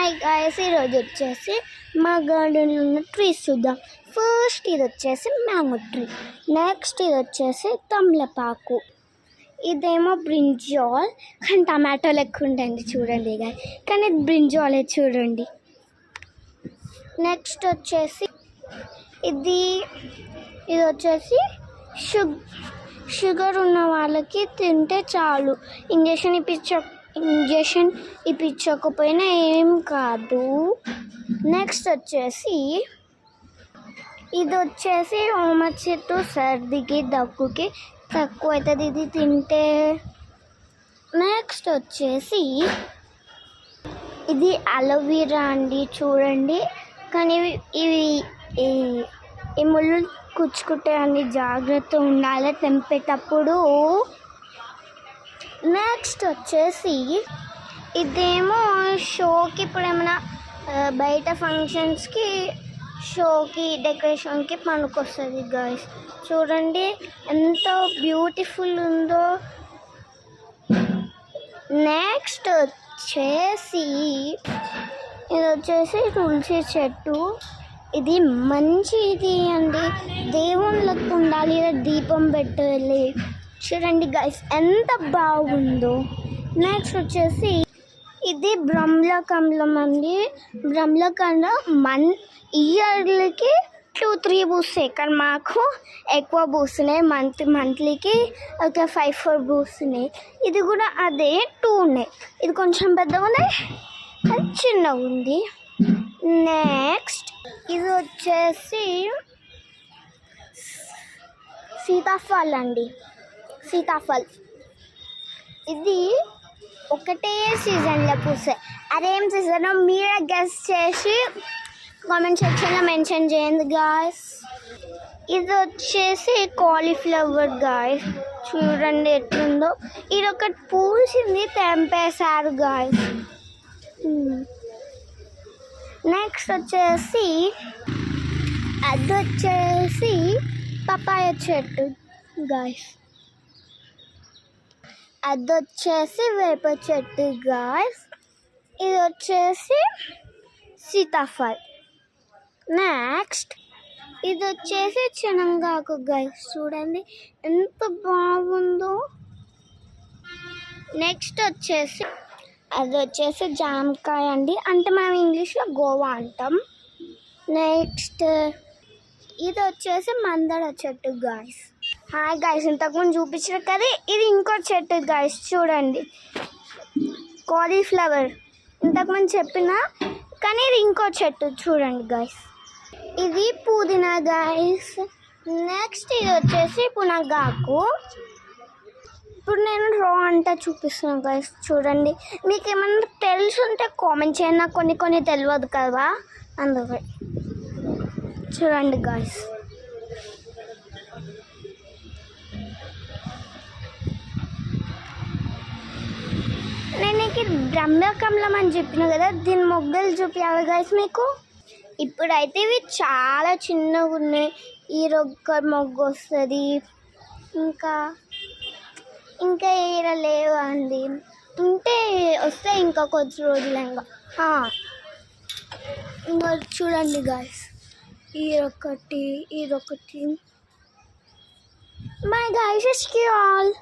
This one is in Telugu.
హాయ్ గాయ్స్, ఈరోజు వచ్చేసి మా గార్డెన్లో ఉన్న ట్రీస్ చూద్దాం. ఫస్ట్ ఇది వచ్చేసి మ్యాంగో ట్రీ, నెక్స్ట్ ఇది వచ్చేసి తమలపాకు, ఇదేమో బ్రింజాల్ కానీ టమాటో లెక్క ఉంటుంది చూడండి గాయ్, కానీ ఇది బ్రింజాలే చూడండి. నెక్స్ట్ వచ్చేసి ఇది వచ్చేసి షుగర్ ఉన్న వాళ్ళకి తింటే చాలు, ఇంజెక్షన్ ఇప్పించకపోయినా ఏం కాదు. నెక్స్ట్ వచ్చేసి ఇది వచ్చేసి ఓమ చెట్టు, సర్దికి దగ్గుకి తక్కువ అవుతుంది ఇది తింటే. నెక్స్ట్ వచ్చేసి ఇది అలోవెరా అండి చూడండి, కానీ ఇవి ఈ ముళ్ళు కుచ్చుకుంటే అన్ని జాగ్రత్త ఉండాలి తెంపేటప్పుడు. నెక్స్ట్ వచ్చేసి ఇదేమో షోకి, ఇప్పుడు ఏమైనా బయట ఫంక్షన్స్కి షోకి డెకరేషన్కి పనికొస్తుంది గాయ్స్. చూడండి ఎంత బ్యూటిఫుల్ ఉందో. నెక్స్ట్ వచ్చేసి ఇది వచ్చేసి తులసి చెట్టు, ఇది మంచిది అండి, దేవుళ్ళకు ఉండాలి, దీపం పెట్టాలి. చూడండి గైస్ ఎంత బాగుందో. నెక్స్ట్ వచ్చేసి ఇది బ్రహ్మకమలం అండి, బ్రహ్మకమలం ఇయర్లీకి 2-3 పూస్తాయి, కానీ మాకు ఎక్కువ పూస్తున్నాయి, మంత్లీకి ఒక 5-4 పూస్తున్నాయి. ఇది కూడా అదే 2 ఉన్నాయి, ఇది కొంచెం పెద్దగా ఉన్నాయి, అది చిన్నగా ఉంది. నెక్స్ట్ ఇది వచ్చేసి సీతాఫల్ అండి, సీతాఫల్ ఇది ఒకటే సీజన్లో పూస్తాయి. అదేం సీజనో మీరే గెస్ చేసి కామెంట్ సెక్షన్లో మెన్షన్ చేయండి గాయ్స్. ఇది వచ్చేసి కాలీఫ్లవర్ గాయ్స్, చూడండి ఎట్లుందో. ఇది ఒకటి పూసింది, తెంపేశారు గాయ్స్. నెక్స్ట్ వచ్చేసి అది వచ్చేసి పపాయ చెట్టు గాయ్స్, అది వచ్చేసి వేప చెట్టు గాయ్స్, ఇది వచ్చేసి సీతాఫల్. నెక్స్ట్ ఇది వచ్చేసి చెనంగాకు గాయ్స్, చూడండి ఎంత బాగుందో. నెక్స్ట్ వచ్చేసి అది వచ్చేసి జామకాయ అండి, అంటే మనం ఇంగ్లీష్లో గోవా అంటాం. నెక్స్ట్ ఇది వచ్చేసి మందార చెట్టు గాయ్స్. హాయ్ గాయ్స్, ఇంతకుముందు చూపించిన కదా, ఇది ఇంకో చెట్టు గాయ్స్, చూడండి కాలీఫ్లవర్ ఇంతకుముందు చెప్పిన, కానీ ఇది ఇంకో చెట్టు చూడండి గాయ్స్. ఇది పుదీనా గాయ్స్. నెక్స్ట్ ఇది వచ్చేసి పునగాకు. ఇప్పుడు నేను రా అంతా చూపిస్తున్నాను గాయ్స్, చూడండి. మీకు ఏమన్నా తెలుసుంటే కామెంట్ చేయండి, నాకు కొన్ని తెలియదు కదా, అందుకే చూడండి గాయ్స్. నేను నీకు బ్రహ్మకమలం అని చెప్పిన కదా, దీని మొగ్గలు చూపించాలి గాయ్స్ మీకు. ఇప్పుడైతే ఇవి చాలా చిన్నగా ఉన్నాయి, ఈ రొక్క మొగ్గు వస్తుంది, ఇంకా ఏర లేవా అండి, ఉంటే వస్తాయి ఇంకా కొద్ది రోజులు. ఇంకా చూడండి గాయ్స్, ఈ రొక్కటి. My guys, it's all.